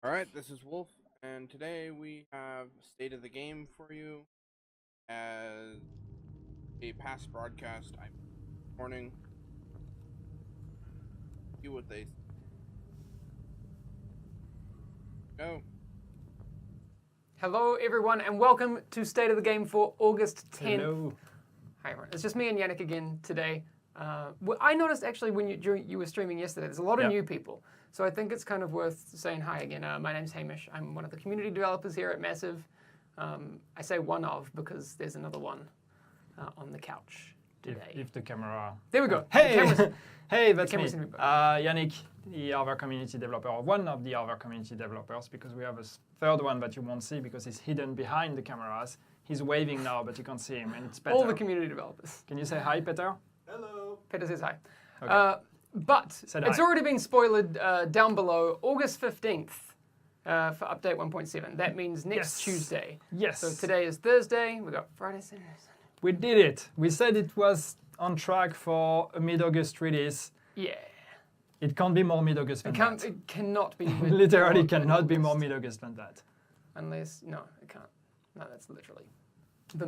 Alright, this is Wolf, and today we have State of the Game for you as a past broadcast I morning. See what they go. Hello, everyone, and welcome to State of the Game for August 10th. Hello. Hi, everyone. It's just me and Yannick again today. I noticed actually when you were streaming yesterday, there's a lot of new people. So I think it's kind of worth saying hi again. My name's Hamish. I'm one of the community developers here at Massive. I say one of because there's another one on the couch today. If the camera... There we go. Hey! Hey, that's me. Seem to be Yannick, the other community developer, or one of the other community developers, because we have a third one that you won't see because he's hidden behind the cameras. He's waving now, but you can't see him, and it's Peter. All the community developers. Can you say hi, Peter? Hello. Peter says hi. Okay. But Said it's hi. already been spoiled down below, August 15th for update 1.7. That means next Tuesday. Yes. So today is Thursday. We've got Friday, Saturday, Sunday. We did it. We said it was on track for a mid-August release. Yeah. It can't be more mid-August than that. It cannot be. Literally more cannot be more August. mid-August than that. Unless, no, it can't. No, that's literally.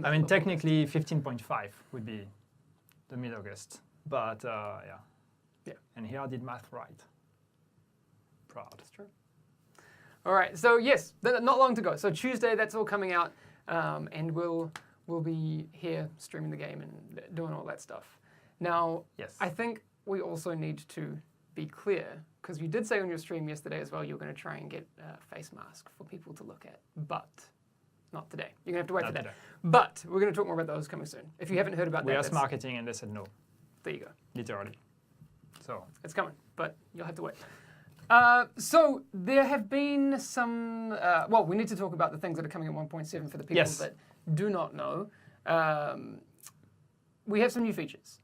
I mean, technically 15.5 would be the mid-August. But, yeah. Yeah. And here I did math right. Proud. That's true. All right. So, yes, not long to go. So, Tuesday, that's all coming out. And we'll be here streaming the game and doing all that stuff. Now, Yes. I think we also need to be clear, because you did say on your stream yesterday as well, you were going to try and get a face mask for people to look at, but not today. You're going to have to wait Not for that. today. But we're going to talk more about those coming soon. If you haven't heard about We that, asked marketing and they said no, there you go. literally. So, It's coming, but you'll have to wait. So there have been some, well, we need to talk about the things that are coming in 1.7 for the people Yes. that do not know. We have some new features.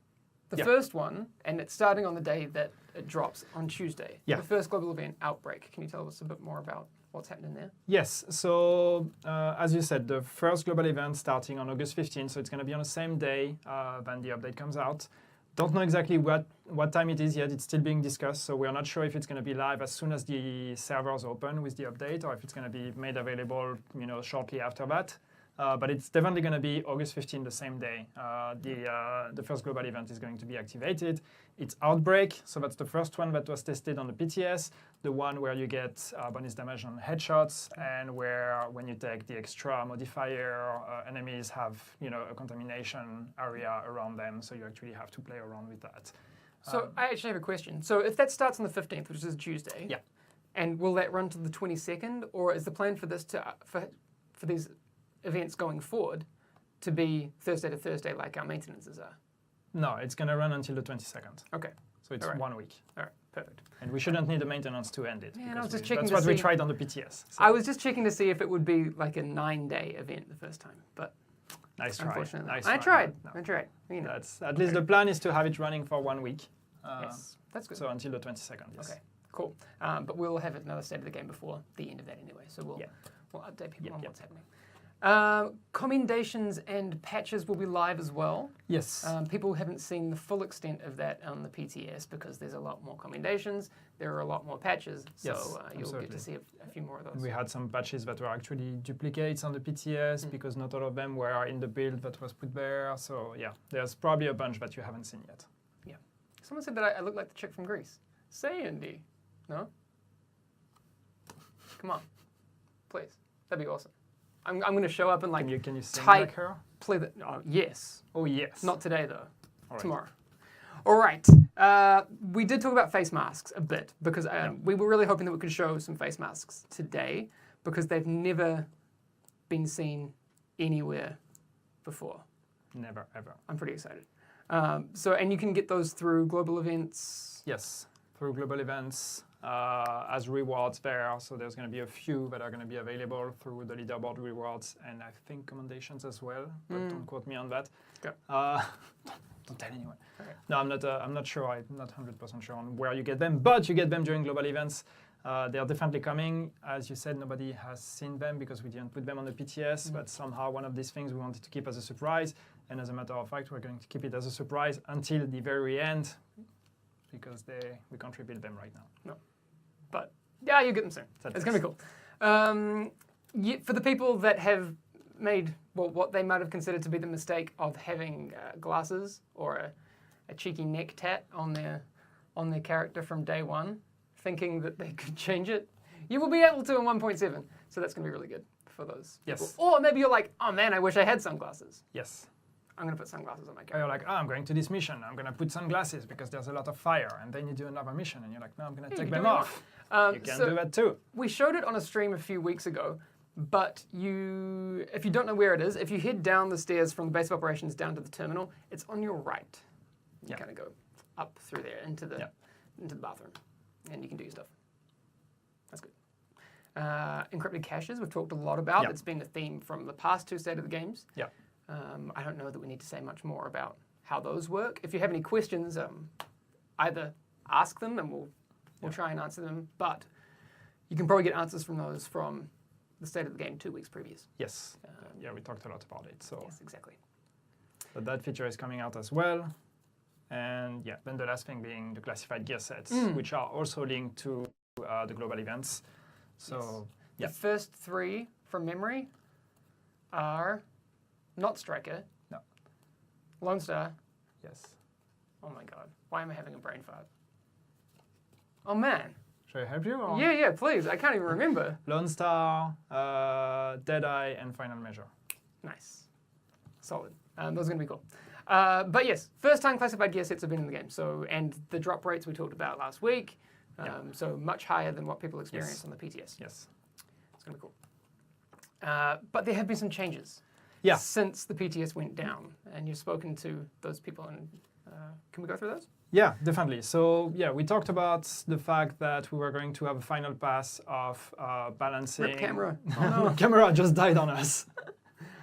The Yeah. first one, and it's starting on the day that it drops on Tuesday. Yeah. The first global event, Outbreak. Can you tell us a bit more about what's happening there? yes. So, as you said, the first global event starting on August 15th. So it's going to be on the same day when the update comes out. Don't know exactly what time it is yet. It's still being discussed. So we are not sure if it's going to be live as soon as the servers open with the update or if it's going to be made available, shortly after that. But it's definitely going to be August 15th, the same day. The first global event is going to be activated. It's Outbreak, so that's the first one that was tested on the PTS, the one where you get bonus damage on headshots, and where when you take the extra modifier, enemies have a contamination area around them, so you actually have to play around with that. So I actually have a question. So if that starts on the 15th, which is Tuesday, Yeah. and will that run to the 22nd, or is the plan for this for these events going forward to be Thursday to Thursday like our maintenances are? No, it's going to run until the 22nd. Okay. So it's All right. 1 week. All right. Perfect. And we shouldn't need the maintenance to end it. Yeah, and I because was just we- checking That's to what we see- tried on the PTS. So I was just checking to see if it would be like a 9-day event the first time, but nice try. unfortunately, Nice I try. tried. No. I tried. You know. That's at least the plan is to have it running for 1 week. Yes, that's good. So until the 22nd, yes. Okay, cool. But we'll have another state of the game before the end of that anyway, so we'll update people on what's happening. Commendations and patches will be live as well. Yes. People haven't seen the full extent of that on the PTS because there's a lot more commendations, there are a lot more patches, so Yes, you'll get to absolutely. see a few more of those. We had some patches that were actually duplicates on the PTS because not all of them were in the build that was put there. So yeah, there's probably a bunch that you haven't seen yet. Yeah. Someone said that I look like the chick from Greece. Say, Andy. No? Come on. Please. That'd be awesome. I'm going to show up and like Can you sing type, like her? play the... Oh, yes. Oh yes. Not today, though. All right. Tomorrow. All right. We did talk about face masks a bit because we were really hoping that we could show some face masks today because they've never been seen anywhere before. Never ever. I'm pretty excited. And you can get those through global events. Yes, through global events as rewards there. So there's going to be a few that are going to be available through the leaderboard rewards and I think commendations as well. But don't quote me on that. Okay. Don't tell anyone. Okay. No, I'm not sure. I'm not 100% sure on where you get them, but you get them during global events. They are definitely coming. As you said, nobody has seen them because we didn't put them on the PTS, but somehow one of these things we wanted to keep as a surprise. And as a matter of fact, we're going to keep it as a surprise until the very end because we can't reveal them right now. No. But Yeah, you'll get them soon. It's going to be cool. For the people that have made what they might have considered to be the mistake of having glasses or a cheeky neck tat on their character from day one, thinking that they could change it, you will be able to in 1.7. So that's going to be really good for those people. Or maybe you're like, oh man, I wish I had sunglasses. Yes. I'm going to put sunglasses on my Or character. you're like, oh, I'm going to this mission. I'm going to put sunglasses because there's a lot of fire. And then you do another mission and you're like, no, I'm going to take them off. You can do that too. We showed it on a stream a few weeks ago, but if you don't know where it is, if you head down the stairs from the base of operations down to the terminal, it's on your right. You kind of go up through there into the bathroom, and you can do your stuff. That's good. Encrypted caches, we've talked a lot about. It's been a theme from the past 2 State of the Games. Yeah. I don't know that we need to say much more about how those work. If you have any questions, either ask them and we'll try and answer them, but you can probably get answers from those from the State of the Game 2 weeks previous. Yes. Yeah, we talked a lot about it. So. Yes, exactly. But that feature is coming out as well. And yeah, then the last thing being the classified gear sets, which are also linked to the global events. So the first 3 from memory are not Striker. No. Lone Star. Yes. Oh my god. Why am I having a brain fart? Oh man. Should I help you? Or? Yeah, please. I can't even remember. Lone Star, Deadeye, and Final Measure. Nice. Solid. Those are going to be cool. But yes, first time classified gear sets have been in the game. So, and the drop rates we talked about last week. So much higher than what people experience on the PTS. Yes. It's going to be cool. But there have been some changes. Since the PTS went down, and you've spoken to those people, and can we go through those? Yeah, definitely. So yeah, we talked about the fact that we were going to have a final pass of balancing. Rip camera. Oh, no. Camera just died on us.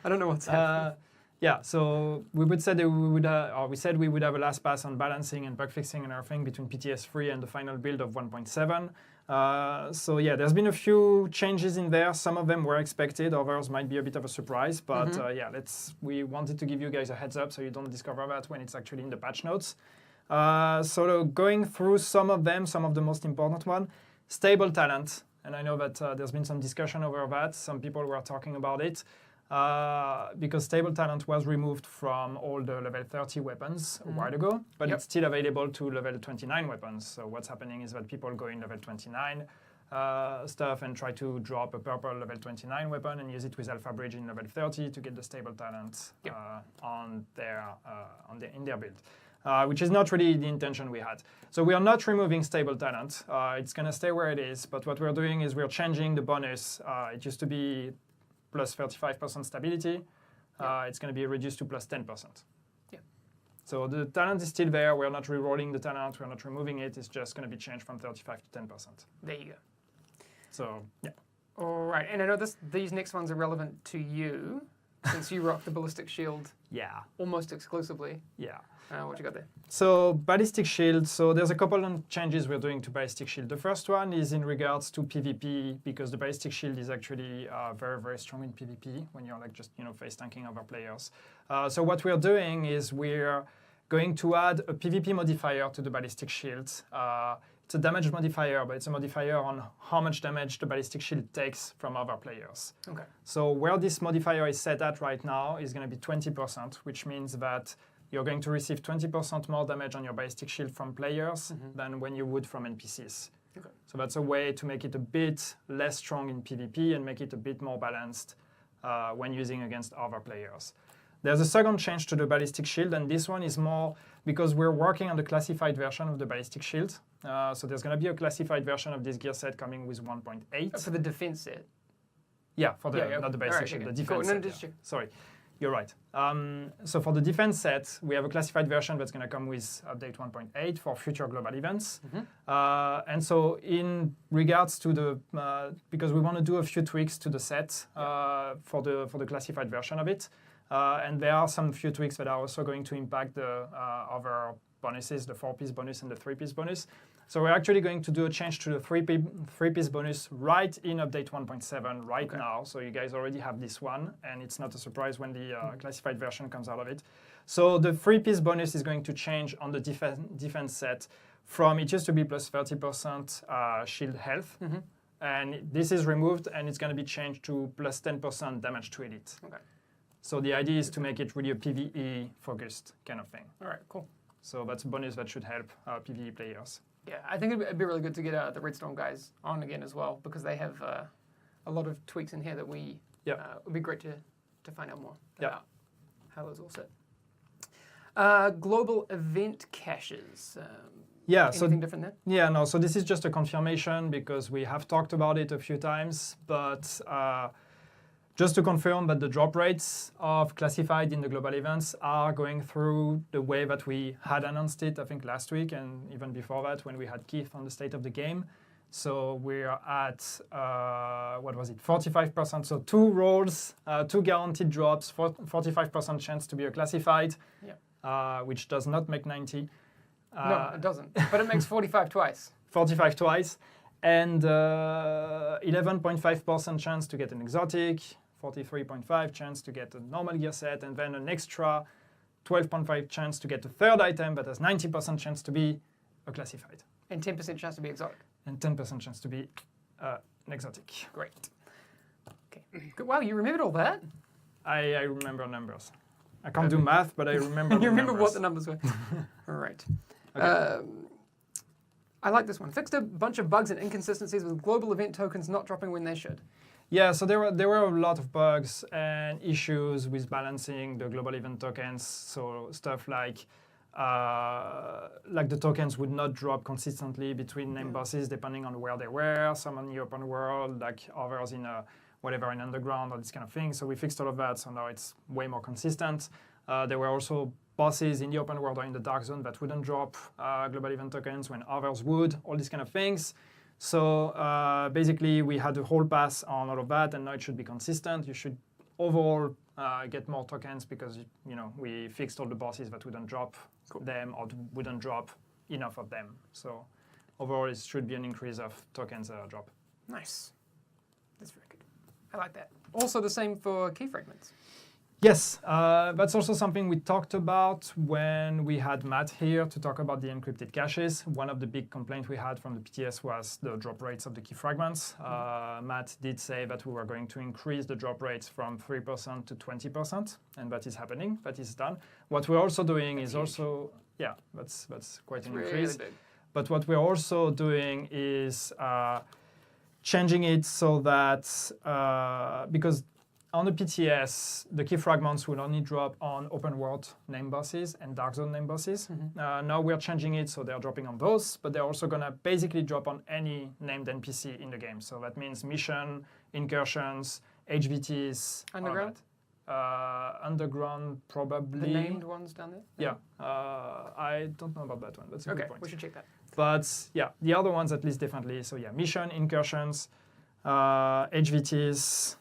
I don't know what's happening. Yeah, so we said we would have a last pass on balancing and bug fixing and everything between PTS 3 and the final build of 1.7. So yeah, there's been a few changes in there. Some of them were expected, others might be a bit of a surprise. But yeah, we wanted to give you guys a heads up so you don't discover that when it's actually in the patch notes. So going through some of them, some of the most important one, stable talent. And I know that there's been some discussion over that. Some people were talking about it. Because stable talent was removed from all the level 30 weapons a while ago, but it's still available to level 29 weapons. So what's happening is that people go in level 29 stuff and try to drop a purple level 29 weapon and use it with Alpha Bridge in level 30 to get the stable talent in their build. Which is not really the intention we had. So we are not removing stable talent. It's going to stay where it is, but what we're doing is we're changing the bonus. It used to be plus 35% stability, it's going to be reduced to plus 10%. Yeah. So the talent is still there. We're not re-rolling the talent. We're not removing it. It's just going to be changed from 35 to 10%. There you go. So, yeah. All right. And I know these next ones are relevant to you, since you rock the ballistic shield almost exclusively. Yeah. What you got there? So ballistic shield, so there's a couple of changes we're doing to ballistic shield. The first one is in regards to PvP, because the ballistic shield is actually very, very strong in PvP when you're like just face tanking other players. So what we're doing is we're going to add a PvP modifier to the ballistic shield. It's a damage modifier, but it's a modifier on how much damage the ballistic shield takes from other players. Okay. So where this modifier is set at right now is going to be 20%, which means that you're going to receive 20% more damage on your ballistic shield from players than when you would from NPCs. Okay. So that's a way to make it a bit less strong in PvP and make it a bit more balanced when using against other players. There's a second change to the ballistic shield, and this one is more because we're working on the classified version of the ballistic shield. So there's going to be a classified version of this gear set coming with 1.8. For the defense set? Yeah, for the not the ballistic shield, the defense set. Sorry. You're right. So for the defense set, we have a classified version that's going to come with update 1.8 for future global events. And so in regards to the, because we want to do a few tweaks to the set for the classified version of it. And there are some few tweaks that are also going to impact the other bonuses, the 4-piece bonus and the 3-piece bonus. So we're actually going to do a change to the 3-piece bonus right in update 1.7 right now. So you guys already have this one, and it's not a surprise when the classified version comes out of it. So the 3-piece bonus is going to change on the defense set from it used to be plus 30% shield health. And this is removed, and it's going to be changed to plus 10% damage to elite. Okay. So the idea is to make it really a PvE-focused kind of thing. All right, cool. So that's a bonus that should help PvE players. Yeah, I think it'd be really good to get the Redstone guys on again as well, because they have a lot of tweaks in here that would be great to find out more about how those all sit. Global event caches. Anything different there? Yeah, no, so this is just a confirmation because we have talked about it a few times, but just to confirm that the drop rates of classified in the global events are going through the way that we had announced it, I think, last week and even before that when we had Keith on the state of the game. So we're at, 45%, so 2 rolls, 2 guaranteed drops, 45% chance to be a classified, which does not make 90. No, it doesn't. But it makes 45 twice. 45 twice. And 11.5% chance to get an exotic, 43.5 chance to get a normal gear set, and then an extra 12.5 chance to get a third item that has 90% chance to be a classified. And 10% chance to be exotic. And 10% chance to be an exotic. Great. Okay. Good. Wow, you remembered all that? I remember numbers. I can't do math, but I remember You remember numbers. what the numbers were. All right. Okay. I like this one. Fixed a bunch of bugs and inconsistencies with global event tokens not dropping when they should. Yeah, so there were a lot of bugs and issues with balancing the global event tokens. So stuff like the tokens would not drop consistently between name bosses depending on where they were. Some on the open world, like others in in underground or this kind of thing. So we fixed all of that. So now it's way more consistent. There were also bosses in the open world or in the dark zone that wouldn't drop global event tokens when others would. All these kind of things. So basically, we had a whole pass on all of that, and now it should be consistent. You should overall get more tokens because we fixed all the bosses that wouldn't drop them or wouldn't drop enough of them. So overall, it should be an increase of tokens drop. Nice. That's very good. I like that. Also the same for key fragments. Yes, that's also something we talked about when we had Matt here to talk about the encrypted caches. One of the big complaints we had from the PTS was the drop rates of the key fragments. Matt did say that we were going to increase the drop rates from 3% to 20%, and that is happening, that is done. What we're also doing is also, that's quite an increase. Really big. But what we're also doing is changing it so that, because on the PTS, the key fragments will only drop on open world name bosses and dark zone name bosses. Now we're changing it so they're dropping on those, but they're also going to basically drop on any named NPC in the game. So that means mission, incursions, HVTs. Underground? Underground, probably. The named ones down there? Yeah. I don't know about that one. That's a good point. We should check that. But yeah, the other ones at least definitely. So yeah, mission, incursions, HVTs.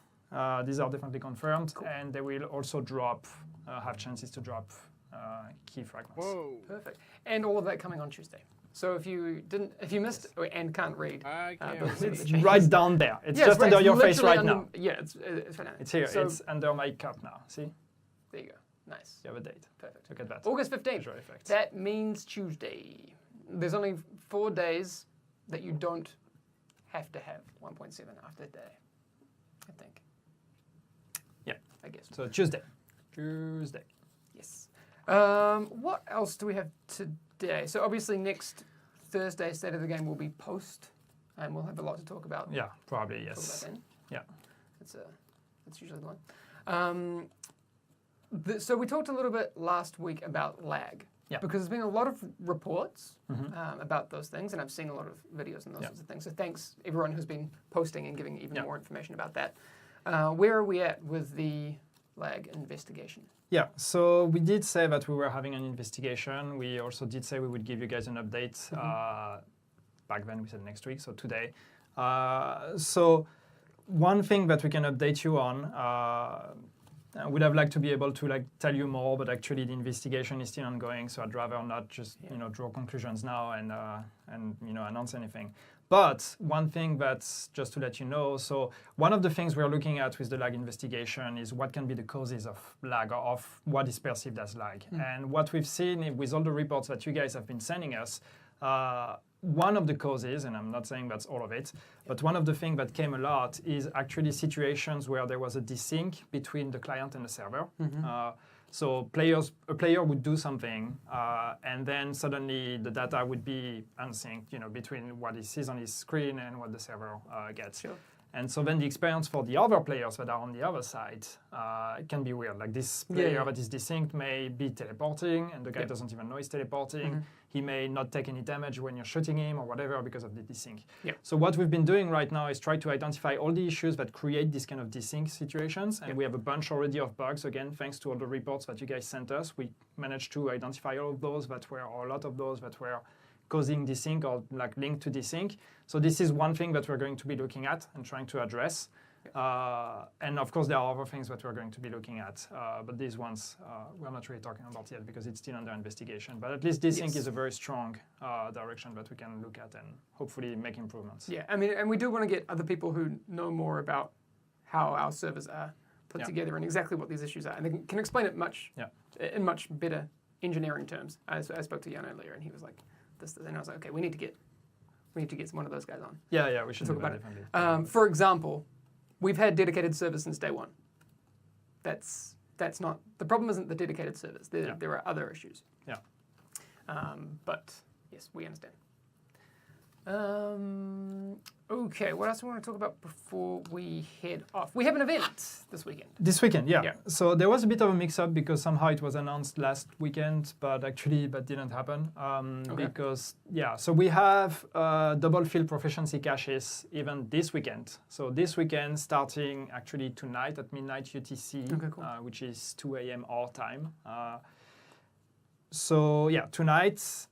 These are definitely confirmed, and they will also drop, have chances to drop key fragments. Whoa. Perfect. And all of that coming on Tuesday. So if you missed and can't read, I can't those are the It's changes. right down there. It's just under your face right now. Yeah, it's right now. It's here. So, It's under my cup now. See? there you go. Nice. You have a date. Perfect. Look at that. August 15th. Visual effects. That means Tuesday. There's only 4 days that you don't have to have 1.7 after that day, I think. Yeah. I guess. So Tuesday. Tuesday. Yes. What else do we have today? So obviously next Thursday, State of the Game will be post, and we'll have a lot to talk about. Yeah, probably, Talk yes. about then. Yeah. That's usually the one. So we talked a little bit last week about lag. Yeah. Because there's been a lot of reports about those things, and I've seen a lot of videos and those sorts of things. So thanks everyone who's been posting and giving even more information about that. Where are we at with the lag investigation? Yeah, so we did say that we were having an investigation. We also did say we would give you guys an update. Back then we said next week, so today. So one thing that we can update you on, I would have liked to be able to tell you more, but actually the investigation is still ongoing, so I'd rather not just draw conclusions now and announce anything. But one thing that's just to let you know, so one of the things we're looking at with the lag investigation is what can be the causes of lag or of what is perceived as lag. And what we've seen with all the reports that you guys have been sending us, one of the causes, and I'm not saying that's all of it, but one of the things that came a lot is actually situations where there was a desync between the client and the server. So a player would do something, and then suddenly the data would be unsynced, between what he sees on his screen and what the server gets. Sure. And so then the experience for the other players that are on the other side can be weird. Like this player that is desynced may be teleporting, and the guy doesn't even know he's teleporting. He may not take any damage when you're shooting him or whatever because of the desync. So what we've been doing right now is try to identify all the issues that create these kind of desync situations. And we have a bunch already of bugs. Again, thanks to all the reports that you guys sent us, we managed to identify all of those or a lot of those that were causing desync or like linked to desync. So this is one thing that we're going to be looking at and trying to address. And of course, there are other things that we're going to be looking at, but these ones we're not really talking about yet because it's still under investigation. But at least desync is a very strong direction that we can look at and hopefully make improvements. Yeah, I mean, and we do want to get other people who know more about how our servers are put together and exactly what these issues are, and they can explain it in much better engineering terms. I spoke to Jan earlier, and he was like, "This," and I was like, "Okay, we need to get one of those guys on." Yeah, we should talk do about that it. definitely. For example, we've had dedicated servers since day one. That's not the problem. Isn't the dedicated servers? There are other issues. Yeah. But yes, we understand. Okay, what else do we want to talk about before we head off? We have an event this weekend. This weekend, yeah. So there was a bit of a mix-up because somehow it was announced last weekend, but actually that didn't happen. Because, so we have double field proficiency caches even this weekend. So this weekend, starting actually tonight at midnight UTC, which is 2 a.m. our time. So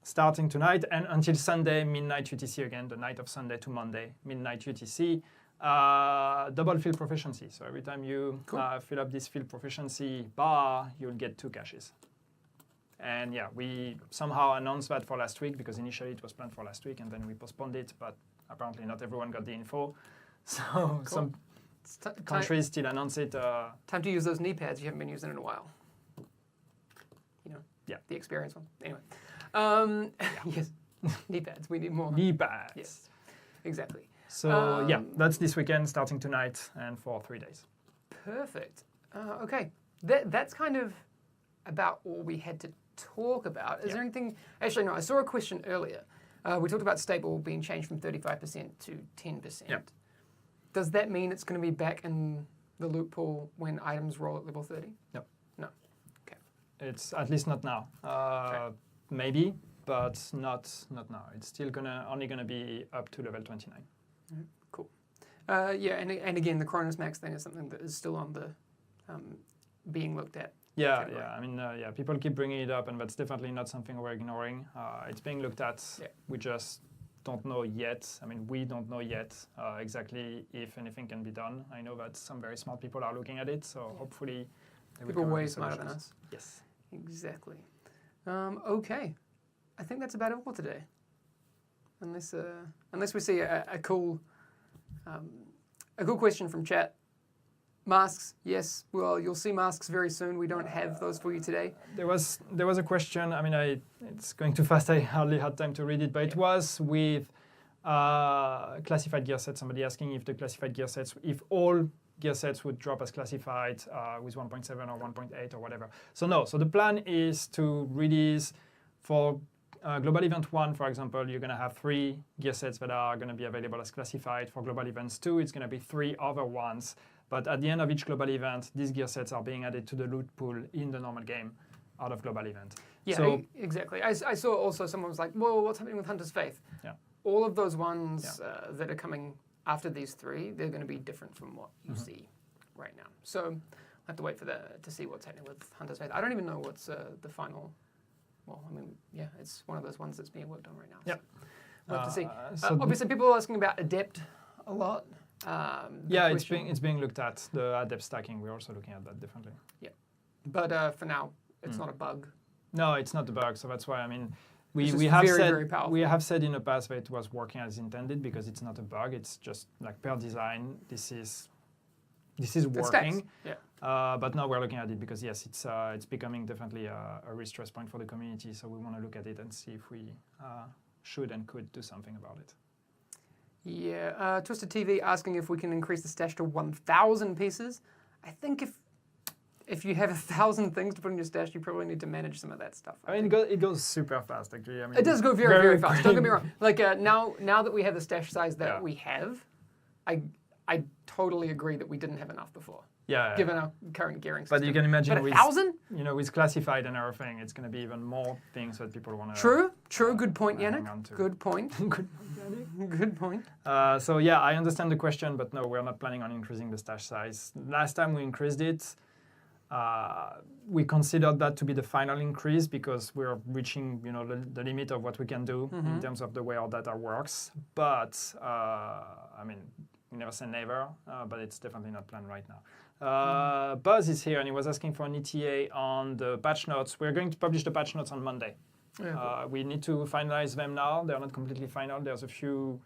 starting tonight and until Sunday, midnight UTC again, the night of Sunday to Monday, midnight UTC, double field proficiency. So every time you fill up this field proficiency bar, you'll get 2 caches. And we somehow announced that for last week because initially it was planned for last week and then we postponed it, but apparently not everyone got the info. So some countries still announce it. Time to use those knee pads you haven't been using in a while. The experience one. Anyway. Yes. Knee pads. We need more. Knee pads. Yes. Exactly. So that's this weekend starting tonight and for 3 days. Perfect. Okay. That's kind of about all we had to talk about. Is there anything... Actually, no. I saw a question earlier. We talked about stable being changed from 35% to 10%. Yep. Does that mean it's going to be back in the loot pool when items roll at level 30? Yep. No. It's at least not now. Maybe, but not now. It's still only gonna be up to level 29. Cool. And again, the Cronus Max thing is something that is still on the being looked at. Yeah. I mean, people keep bringing it up, and that's definitely not something we're ignoring. It's being looked at. Yeah. We just don't know yet. I mean, we don't know yet exactly if anything can be done. I know that some very smart people are looking at it, so hopefully. People way smarter than us. Yes. Exactly. Okay. I think that's about it for today. Unless we see a cool question from chat. Masks, yes. Well, you'll see masks very soon. We don't have those for you today. There was a question. I mean, it's going too fast. I hardly had time to read it, but it was with classified gear sets. Somebody asking if the classified gear sets, if all gear sets would drop as classified with 1.7 or 1.8 or whatever. So no. So the plan is to release for Global Event 1, for example, you're going to have 3 gear sets that are going to be available as classified. For Global Events 2, it's going to be 3 other ones. But at the end of each global event, these gear sets are being added to the loot pool in the normal game out of global event. Yeah, so, exactly. I saw also someone was like, "Whoa, what's happening with Hunter's Faith?" Yeah. All of those ones that are coming after these 3, they're going to be different from what you see right now. So I have to wait for to see what's happening with Hunter's Faith. I don't even know what's the final. Well, I mean, it's one of those ones that's being worked on right now. Yep. So we'll have to see. So obviously, people are asking about Adept a lot. It's being looked at. The Adept stacking, we're also looking at that differently. Yeah. But for now, it's not a bug. No, it's not a bug. So that's why, I mean, we have said in the past that it was working as intended because it's not a bug. It's just like per design, this is working. Yeah. But now we're looking at it because yes, it's becoming definitely a real stress point for the community. So we want to look at it and see if we should and could do something about it. Yeah, Twisted TV asking if we can increase the stash to 1,000 pieces. I think if you have 1,000 things to put in your stash, you probably need to manage some of that stuff. I mean, it goes super fast, actually. I mean, it does go very, very fast. quick. Don't get me wrong. Like now that we have the stash size that we have, I totally agree that we didn't have enough before. Yeah. Given our current gearing system. But you can imagine but 1,000? with classified and everything, it's going to be even more things that people want to. True. Good point, Yannick. Good point. Good point. So yeah, I understand the question, but no, we're not planning on increasing the stash size. Last time we increased it, we considered that to be the final increase because we're reaching, the limit of what we can do in terms of the way our data works. But I mean, you never say never, but it's definitely not planned right now. Buzz is here and he was asking for an ETA on the patch notes. We're going to publish the patch notes on Monday. Yeah. We need to finalize them now. They're not completely final. There's a few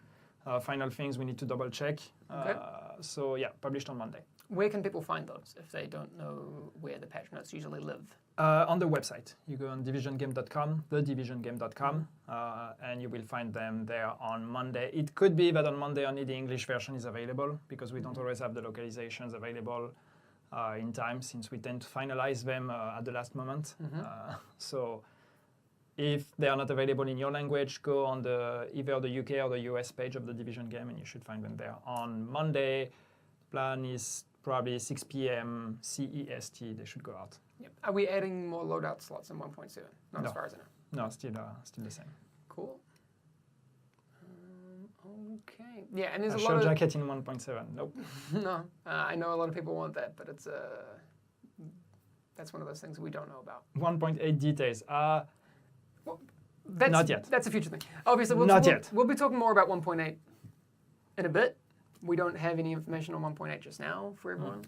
final things we need to double check. Okay. So yeah, published on Monday. Where can people find those if they don't know where the patch notes usually live? On the website. You go on divisiongame.com, thedivisiongame.com, and you will find them there on Monday. It could be that on Monday only the English version is available because we don't always have the localizations available in time since we tend to finalize them at the last moment. So if they are not available in your language, go on either the UK or the US page of the Division Game and you should find them there. On Monday, plan is probably 6 p.m. CEST, they should go out. Yep. Are we adding more loadout slots in 1.7? Not as far as I know. No, still the same. Cool. Okay. Yeah, and there's a shell lot of... jacket in 1.7, nope. No, I know a lot of people want that, but it's that's one of those things we don't know about. 1.8 details. Not yet. That's a future thing. Obviously, we'll be talking more about 1.8 in a bit. We don't have any information on 1.8 just now for everyone.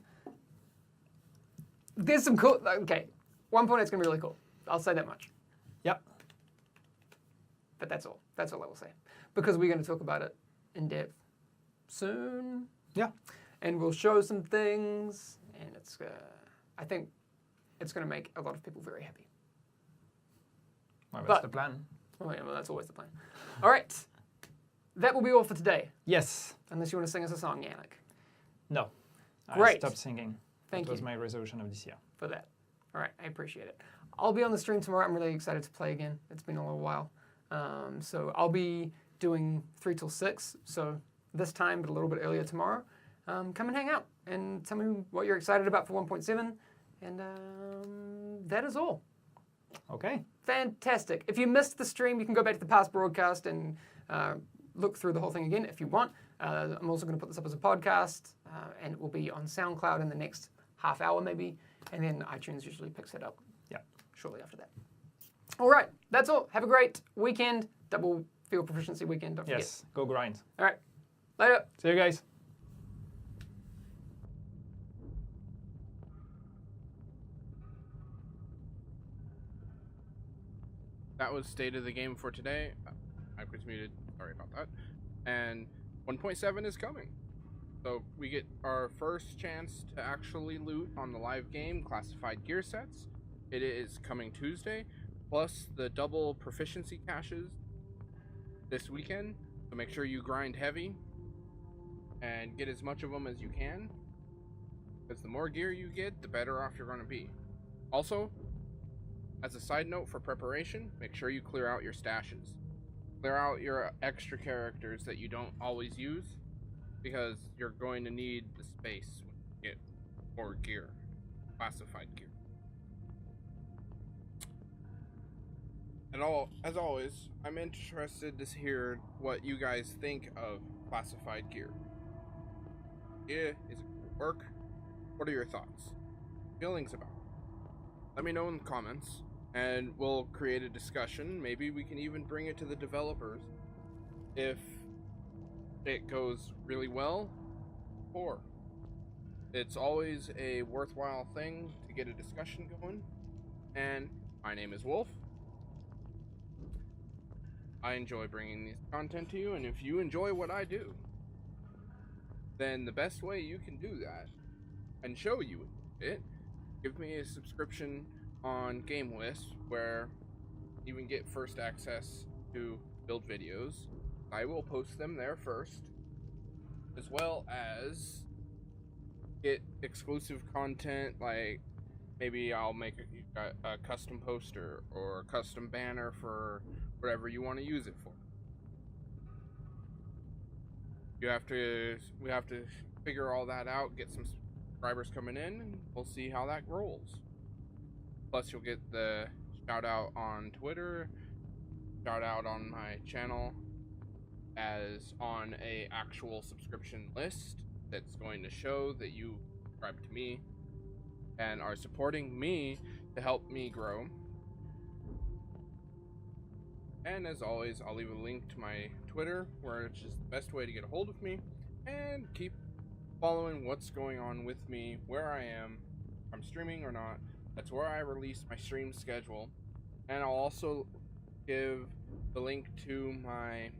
There's some cool... Okay, 1.8 is going to be really cool. I'll say that much. Yep. But that's all. That's all I will say. Because we're going to talk about it in depth soon. Yeah. And we'll show some things. And it's... I think it's going to make a lot of people very happy. Well, that's the plan. Oh yeah, well, that's always the plan. All right. That will be all for today. Yes. Unless you want to sing us a song, Yannick. No. Great. I stopped singing. Thank you. That was my resolution of this year. For that. All right, I appreciate it. I'll be on the stream tomorrow. I'm really excited to play again. It's been a little while. So I'll be doing 3 till 6. So this time, but a little bit earlier tomorrow. Come and hang out and tell me what you're excited about for 1.7. And that is all. Okay. Fantastic. If you missed the stream, you can go back to the past broadcast and look through the whole thing again if you want. I'm also going to put this up as a podcast, and it will be on SoundCloud in the next half hour maybe, and then iTunes usually picks it up shortly after that. All right, that's all. Have a great weekend. Double field proficiency weekend, don't forget. Yes, go grind. All right, later. See you guys. That was state of the game for today. I was muted. Sorry about that. And 1.7 is coming. So we get our first chance to actually loot on the live game classified gear sets. It is coming Tuesday, plus the double proficiency caches this weekend. So make sure you grind heavy and get as much of them as you can, because the more gear you get, the better off you're going to be. Also, as a side note for preparation, make sure you clear out your stashes. Clear out your extra characters that you don't always use, because you're going to need the space when you get more gear, classified gear. And as always, I'm interested to hear what you guys think of classified gear. Yeah, is it going to work? What are your thoughts? Feelings about it? Let me know in the comments, and we'll create a discussion. Maybe we can even bring it to the developers if it goes really well, or it's always a worthwhile thing to get a discussion going. And my name is Wolf. I enjoy bringing this content to you, and if you enjoy what I do, then the best way you can do that and show you it, give me a subscription on GameList, where you can get first access to build videos, I will post them there first, as well as get exclusive content, like maybe I'll make a custom poster or a custom banner for whatever you want to use it for. We have to figure all that out, get some subscribers coming in, and we'll see how that rolls. Plus, you'll get the shout out on Twitter, shout out on my channel, as on a actual subscription list that's going to show that you subscribe to me and are supporting me to help me grow. And as always, I'll leave a link to my Twitter, where it's just the best way to get a hold of me and keep following what's going on with me, where I am, if I'm streaming or not. That's where I release my stream schedule. And I'll also give the link to my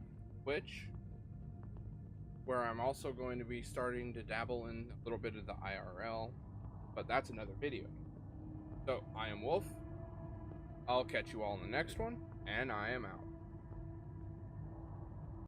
Twitch, where I'm also going to be starting to dabble in a little bit of the IRL, but that's another video. So, I am Wolf. I'll catch you all in the next one, and I am out.